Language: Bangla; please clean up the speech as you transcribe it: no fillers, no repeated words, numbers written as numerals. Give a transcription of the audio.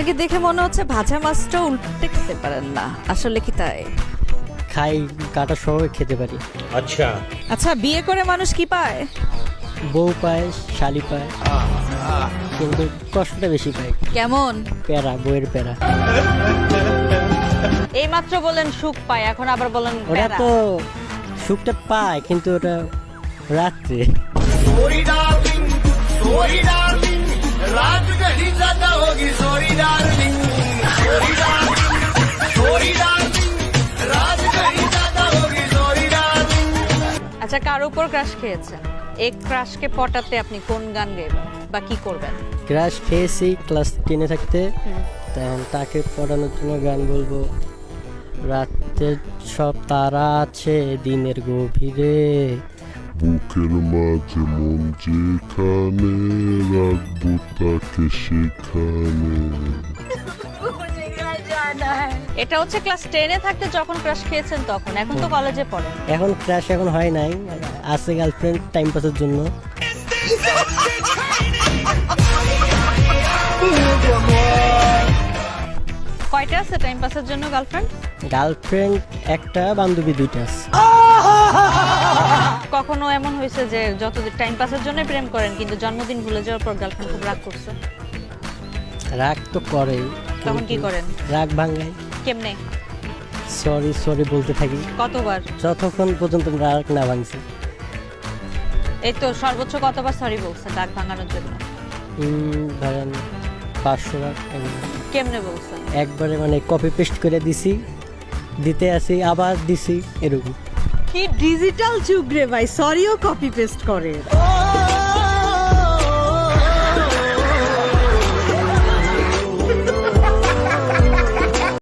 আপনাকে দেখে মনে হচ্ছে ভাজা মাছটা উল্টে খেতে পারেন না, আসলে কি তাই? খাই, কাটা সহ খেতে পারি। আচ্ছা, বিয়ে করে মানুষ কি পায়? বউ পায়, শালি পায়, কিন্তু কষ্টটা বেশি পায়। কেমন? প্যারা, বউয়ের প্যারা। এইমাত্র বলেন সুখ পায়, এখন আবার বলেন ওটা প্যারা। তো সুখটা পায়, কিন্তু ওটা রাত্রে। আচ্ছা, কার উপর ক্রাশ খেয়েছেন? এক ক্রাশকে পটাতে আপনি কোন গান গাইবেন বা কি করবেন? ক্রাশ খেয়েছি ক্লাস 10-এ থাকতে, তখন তাকে পড়ানোর জন্য গান বলবো। রাতে সব তারা আছে দিনের গভীরে, বুকের মাঝে মন যেখানে রাখবো তাকে সেখানে। এটা হচ্ছে ক্লাস 10-এ থাকতে যখন ক্রাশ খেয়েছেন তখন, এখন তো কলেজে পড়েন। এখন ক্রাশ এখন হয় নাই, আছে গার্লফ্রেন্ড টাইম পাসের জন্য। কয়টা আছে টাইম পাসের জন্য গার্লফ্রেন্ড? গার্লফ্রেন্ড একটা, বান্ধবী 2টা আছে। কখনো এমন হয়েছে যে যতদিন টাইম পাসের জন্য প্রেম করেন কিন্তু জন্মদিন ভুলে যাওয়ার পর গার্লফ্রেন্ড খুব রাগ করছে? রাগ তো করেই, তখন কি করেন? রাগ ভাঙাই, কেমনে? সরি সরি বলতে থাকি কতবার? যতক্ষণ পর্যন্ত রাগ না ভাঙছে। এই তো সর্বোচ্চ কতবার সরি বলছেন রাগ ভাঙানোর জন্য? ধরেন 500 বার। কেমনে বলছেন? একবারে মানে কপি পেস্ট করে দিছি, দিতে আসি আবার দিছি, এরকম। কি ডিজিটাল যুগ রে ভাই, সরিও কপি পেস্ট করে।